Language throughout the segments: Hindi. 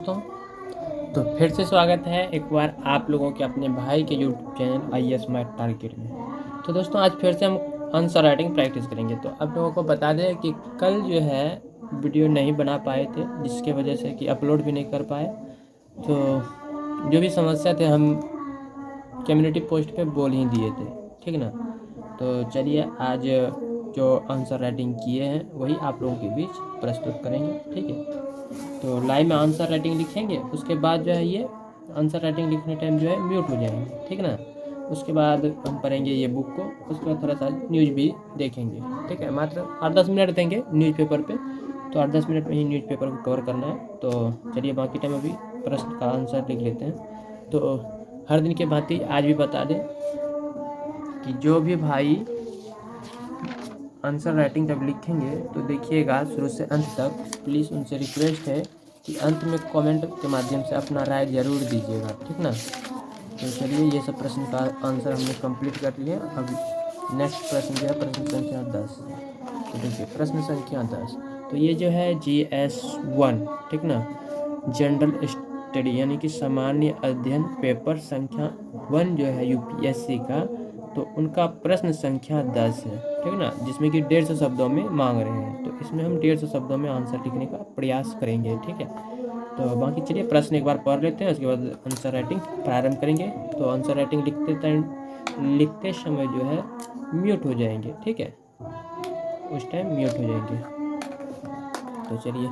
तो फिर से स्वागत है एक बार आप लोगों के अपने भाई के YouTube channel IAS math target में। तो दोस्तों आज फिर से हम आंसर राइटिंग प्रैक्टिस करेंगे। तो आप लोगों को बता दें कि कल जो है वीडियो नहीं बना पाए थे, जिसके वजह से कि अपलोड भी नहीं कर पाए। तो जो भी समस्या थे हम कम्युनिटी पोस्ट पे बोल ही दिए थे, ठीक ना। तो चलिए आज जो आंसर राइटिंग किए हैं वही आप लोगों के बीच प्रस्तुत करेंगे, ठीक है। तो लाइव में आंसर राइटिंग लिखेंगे, उसके बाद जो है ये आंसर राइटिंग लिखने टाइम जो है म्यूट हो जाएंगे, ठीक ना। उसके बाद हम पढ़ेंगे ये बुक को, उसके बाद थोड़ा सा न्यूज़ भी देखेंगे, ठीक है। मात्र 8-10 मिनट देंगे न्यूज़पेपर पे, तो 8-10 मिनट में ही न्यूज़पेपर को कवर करना है। तो चलिए बाकी टाइम अभी प्रश्न का आंसर लिख लेते हैं। तो हर दिन की भांति आज भी बता दें कि जो भी भाई आंसर राइटिंग जब लिखेंगे तो देखिएगा शुरू से अंत तक। प्लीज़ उनसे रिक्वेस्ट है कि अंत में कमेंट के माध्यम से अपना राय ज़रूर दीजिएगा, ठीक ना। तो चलिए ये सब प्रश्न का आंसर हमने कंप्लीट कर लिए। अब नेक्स्ट प्रश्न जो है प्रश्न संख्या 10। तो देखिए प्रश्न संख्या 10, तो ये जो है GS1, ठीक ना, जनरल स्टडी यानी कि सामान्य अध्ययन पेपर संख्या 1 जो है UPSC का, तो उनका प्रश्न संख्या 10 है, ठीक ना, जिसमें कि 150 शब्दों में मांग रहे हैं। तो इसमें हम 150 शब्दों में आंसर लिखने का प्रयास करेंगे, ठीक है। तो बाकी चलिए प्रश्न एक बार पढ़ लेते हैं, उसके बाद आंसर राइटिंग प्रारंभ करेंगे। तो आंसर राइटिंग लिखते समय जो है म्यूट हो जाएंगे, ठीक है, उस टाइम म्यूट हो जाएंगे। तो चलिए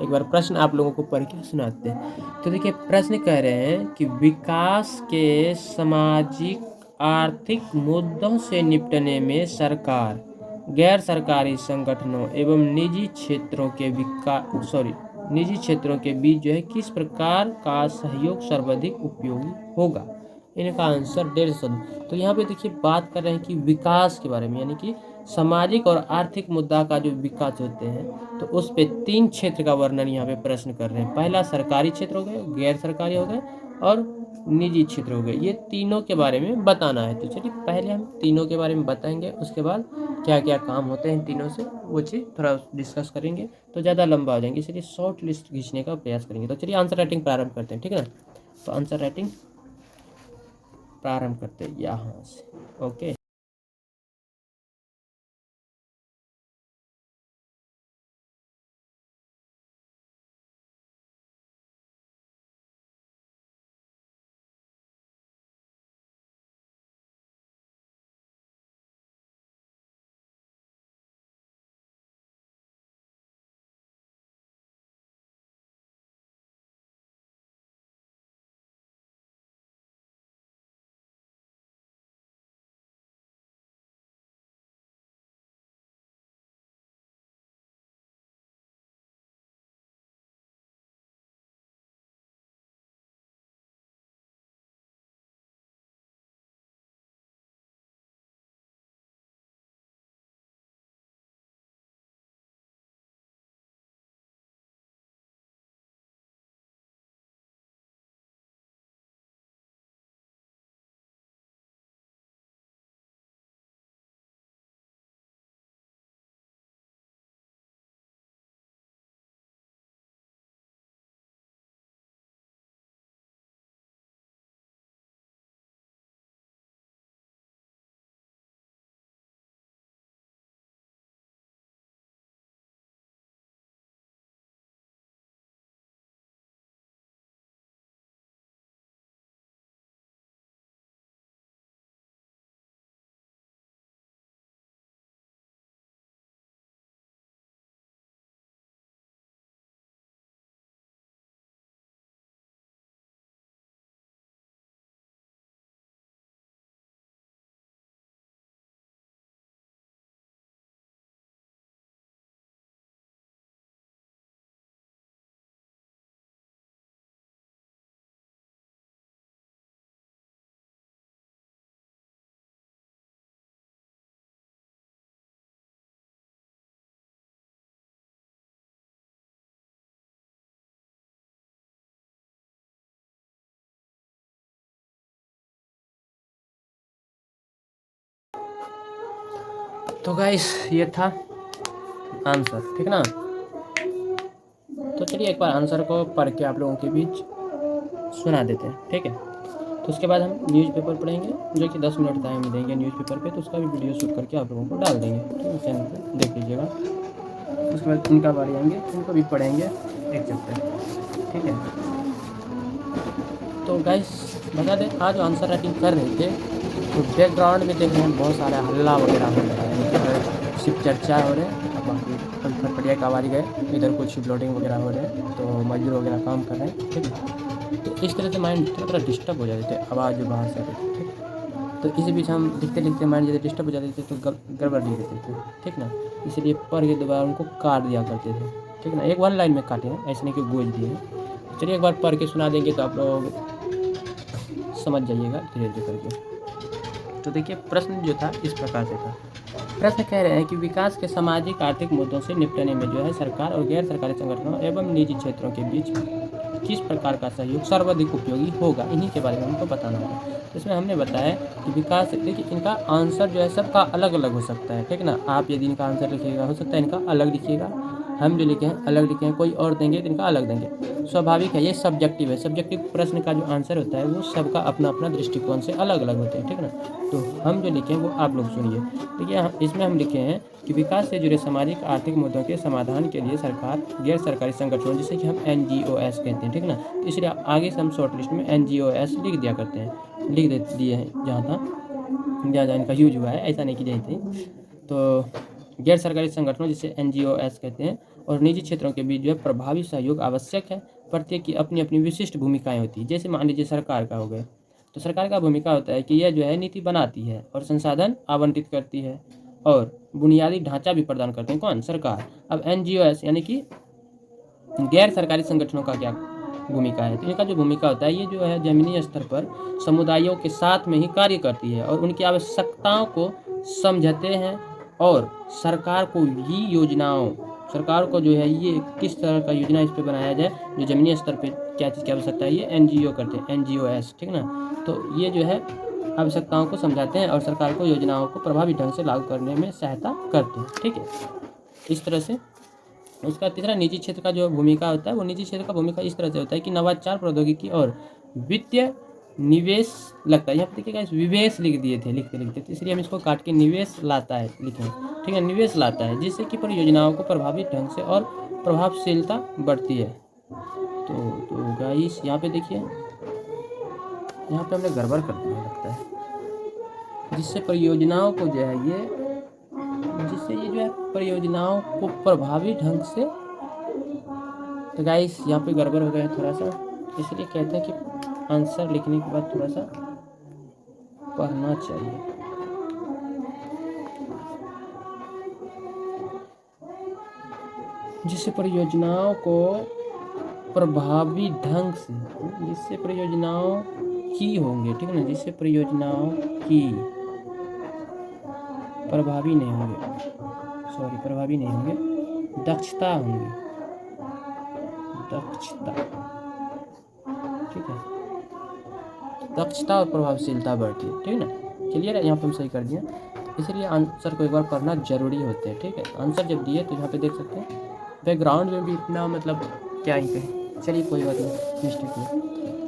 एक बार प्रश्न आप लोगों को पढ़ के सुनाते हैं। तो देखिए प्रश्न कह रहे हैं कि विकास के सामाजिक आर्थिक मुद्दों से निपटने में सरकार, गैर सरकारी संगठनों एवं निजी क्षेत्रों के बीच जो है किस प्रकार का सहयोग सर्वाधिक उपयोगी होगा। इनका आंसर 150। तो यहाँ पे देखिए बात कर रहे हैं कि विकास के बारे में, यानी कि सामाजिक और आर्थिक मुद्दा का जो विकास होते हैं, तो उस पे 3 क्षेत्र का वर्णन यहाँ पे प्रश्न कर रहे हैं। पहला सरकारी क्षेत्र हो गए, गैर सरकारी हो गए और निजी क्षेत्र हो गए। ये तीनों के बारे में बताना है। तो चलिए पहले हम तीनों के बारे में बताएंगे, उसके बाद क्या क्या काम होते हैं इन तीनों से वो चीज़ थोड़ा डिस्कस करेंगे। तो ज़्यादा लंबा हो जाएंगे, इसलिए शॉर्ट लिस्ट खींचने का प्रयास करेंगे। तो चलिए आंसर राइटिंग प्रारंभ करते हैं, ठीक है ना। तो आंसर राइटिंग प्रारंभ करते हैं यहाँ से, ओके। तो गाइस ये था आंसर, ठीक ना। तो चलिए एक बार आंसर को पढ़ के आप लोगों के बीच सुना देते हैं, ठीक है। तो उसके बाद हम न्यूज़पेपर पढ़ेंगे, जो कि 10 मिनट टाइम देंगे न्यूज़पेपर पे, तो उसका भी वीडियो शूट करके आप लोगों को डाल देंगे, ठीक है, चैनल पे देख लीजिएगा। उसके बाद इनका बारी आएंगे, इनको भी पढ़ेंगे एक चैप्टर, ठीक है। तो गाइस बता दें, आज आंसर राइटिंग कर रहे थे तो बैकग्राउंड में देख रहे हैं बहुत सारा हल्ला वगैरह हो रहा है, सिर्फ चर्चा हो रहे हैं। अब बाकी फटफटिया का आवाज़ गए, इधर कुछ लोडिंग वगैरह हो रहे हैं, तो मजदूर वगैरह काम कर रहे हैं, ठीक है। तो इस तरह से माइंड थोड़ा डिस्टर्ब हो जाते थे, आवाज़ जो बाहर से आ रही थी, ठीक है। तो इसी बीच हम लिखते लिखते माइंड जैसे डिस्टर्ब हो जाते थे तो गड़बड़ लिख देते थे, ठीक ना। इसलिए पढ़ के दोबारा उनको काट दिया करते थे, ठीक ना। एक 1 लाइन में काटे हैं, ऐसे नहीं कि गोज दिए हैं। चलिए एक बार पढ़ के सुना देंगे तो आप लोग समझ जाइएगा धीरे धीरे करके। तो देखिए प्रश्न जो था इस प्रकार से था। प्रश्न कह रहे हैं कि विकास के सामाजिक आर्थिक मुद्दों से निपटने में जो है सरकार और गैर सरकारी संगठनों एवं निजी क्षेत्रों के बीच किस प्रकार का सहयोग सर्वाधिक उपयोगी होगा, इन्हीं के बारे में हमको बताना होगा। तो इसमें हमने बताया कि विकास, देखिए इनका आंसर जो है सबका अलग अलग हो सकता है, ठीक ना। आप यदि इनका आंसर लिखिएगा हो सकता है इनका अलग लिखिएगा, हम जो लिखे हैं अलग लिखे हैं, कोई और देंगे तो इनका अलग देंगे। स्वाभाविक है, ये सब्जेक्टिव है। सब्जेक्टिव प्रश्न का जो आंसर होता है वो सबका अपना अपना दृष्टिकोण से अलग अलग होते हैं, ठीक ना। तो हम जो लिखे हैं वो आप लोग सुनिए। देखिए इसमें हम लिखे हैं कि विकास से जुड़े सामाजिक आर्थिक मुद्दों के समाधान के लिए सरकार, गैर सरकारी संगठनों जिसे कि हम NGOs कहते हैं, ठीक ना। तो इसलिए आगे से हम शॉर्ट लिस्ट में NGOs लिख दिया करते हैं, लिख दिए हैं जहाँ था जहाँ इनका यूज हुआ है, ऐसा नहीं कि जहीं थी। तो गैर सरकारी संगठनों जिसे NGOs कहते हैं और निजी क्षेत्रों के बीच जो है प्रभावी सहयोग आवश्यक है। प्रत्येक की अपनी अपनी विशिष्ट भूमिकाएं होती है। जैसे मान लीजिए सरकार का हो गया, तो सरकार का भूमिका होता है कि यह जो है नीति बनाती है और संसाधन आवंटित करती है और बुनियादी ढांचा भी प्रदान करते हैं, कौन? सरकार। अब NGOs यानी कि गैर सरकारी संगठनों का क्या भूमिका है? तो इनका जो भूमिका होता है, ये जो है जमीनी स्तर पर समुदायों के साथ में ही कार्य करती है और उनकी आवश्यकताओं को समझते हैं और सरकार को ये योजनाओं, सरकार को जो है ये किस तरह का योजना इस पर बनाया जाए, जो जमीनी स्तर पर क्या चीज़ की आवश्यकता है, ये NGO करते हैं, NGOs, ठीक ना। तो ये जो है आवश्यकताओं को समझाते हैं और सरकार को योजनाओं को प्रभावी ढंग से लागू करने में सहायता करते हैं, ठीक है। इस तरह से उसका तीसरा निजी क्षेत्र का जो भूमिका होता है, वो निजी क्षेत्र का भूमिका इस तरह से होता है कि नवाचार, प्रौद्योगिकी और वित्तीय निवेश लगता है। यहाँ पे देखिएगा विवेश लिख दिए थे लिखते लिखते, तो इसलिए हम इसको काट के निवेश लाता है लिखें, ठीक है। निवेश लाता है जिससे कि परियोजनाओं को प्रभावी ढंग से और प्रभावशीलता बढ़ती है। तो गाइस यहाँ पे देखिए, यहाँ पे हमने गड़बड़ कर दिया लगता है, जिससे परियोजनाओं को जो है जिससे ये जो है परियोजनाओं को प्रभावी ढंग से। तो गाइस यहाँ पे गड़बड़ हो गया थोड़ा सा, इसलिए कहते हैं कि आंसर लिखने के बाद थोड़ा सा पढ़ना चाहिए। जिससे परियोजनाओं को प्रभावी ढंग से, जिससे परियोजनाओं की होंगे, ठीक है ना, जिससे परियोजनाओं की प्रभावी नहीं होंगे, सॉरी प्रभावी नहीं होंगे, दक्षता होंगी, दक्षता, ठीक है, दक्षता और प्रभावशीलता बढ़ती है, ठीक है ना। चलिए यहाँ पे हम सही कर दिए, इसलिए आंसर को एक बार पढ़ना जरूरी होते हैं, ठीक है। आंसर जब दिए तो यहाँ पे देख सकते हैं बैकग्राउंड में भी इतना मतलब क्या ही कहें, चलिए कोई बात नहीं, मिस्टेक नहीं।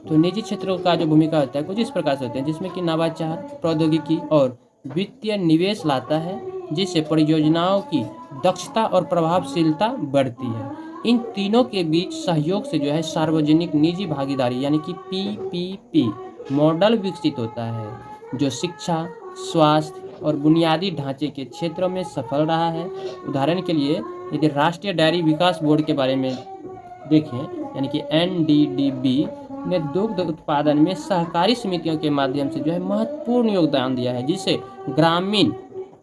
तो निजी क्षेत्रों का जो भूमिका होता है कुछ इस प्रकार से होते हैं, जिसमें कि नवाचार, प्रौद्योगिकी और वित्तीय निवेश लाता है जिससे परियोजनाओं की दक्षता और प्रभावशीलता बढ़ती है। इन तीनों के बीच सहयोग से जो है सार्वजनिक निजी भागीदारी यानी कि PPP मॉडल विकसित होता है, जो शिक्षा, स्वास्थ्य और बुनियादी ढांचे के क्षेत्रों में सफल रहा है। उदाहरण के लिए यदि राष्ट्रीय डेयरी विकास बोर्ड के बारे में देखें, यानी कि NDDB ने दुग्ध उत्पादन में सहकारी समितियों के माध्यम से जो है महत्वपूर्ण योगदान दिया है, जिससे ग्रामीण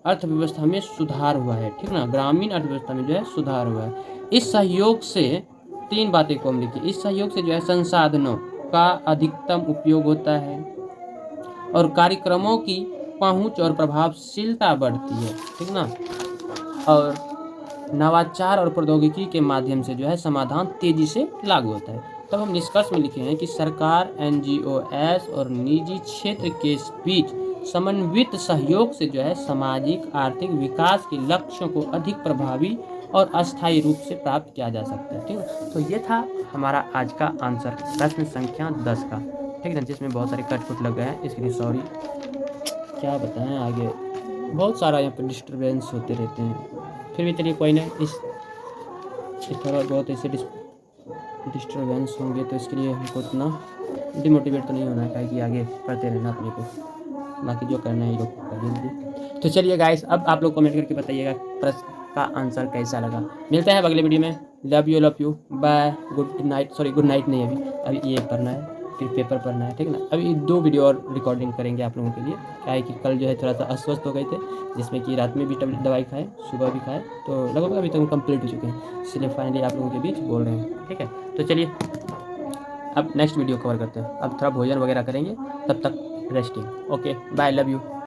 अर्थव्यवस्था में सुधार हुआ है, ठीक ना, ग्रामीण अर्थव्यवस्था में जो है सुधार हुआ है। इस सहयोग से 3 बातें को हम लिखिए, इस सहयोग से जो है संसाधनों का अधिकतम उपयोग होता है और कार्यक्रमों की पहुंच और प्रभावशीलता बढ़ती है, ठीक ना, और नवाचार और प्रौद्योगिकी के माध्यम से जो है समाधान तेजी से लागू होता है। तब हम निष्कर्ष में लिखे हैं कि सरकार, NGOs और निजी क्षेत्र के बीच समन्वित सहयोग से जो है सामाजिक आर्थिक विकास के लक्ष्यों को अधिक प्रभावी और अस्थायी रूप से प्राप्त किया जा सकता है। ठीक है, तो ये था हमारा आज का आंसर प्रश्न संख्या 10 का। ठीक है, जिसमें बहुत सारे कट कुट लग गए हैं, इसके लिए सॉरी। क्या बताएं आगे, बहुत सारा यहाँ पर डिस्टर्बेंस होते रहते हैं, फिर भी चलिए कोई नहीं, इस थोड़ा बहुत ऐसे डिस्टर्बेंस होंगे तो इसके लिए हमको इतना डिमोटिवेट तो नहीं होना है, कि आगे पढ़ते रहना अपने को, बाकी जो करना है ये लोग कर लीजिए। तो चलिए गाइस, अब आप लोग कमेंट करके बताइएगा प्रश्न का आंसर कैसा लगा। मिलते हैं अगले वीडियो में। Love you bye, good night. Sorry good night नहीं, अभी ये पढ़ना है, फिर पेपर पढ़ना है, ठीक है ना। अभी 2 वीडियो और रिकॉर्डिंग करेंगे आप लोगों के लिए, क्या है कि कल जो है थोड़ा सा अस्वस्थ हो गए थे, जिसमें कि रात में भी दवाई खाए, सुबह भी खाए, तो लगभग अभी तक हम कंप्लीट हो चुके हैं, इसलिए फाइनली आप लोगों के बीच बोल रहे हैं। ठीक है, तो चलिए अब नेक्स्ट वीडियो कवर करते हैं। अब थोड़ा भोजन वगैरह करेंगे, तब तक resting. Okay bye, love you.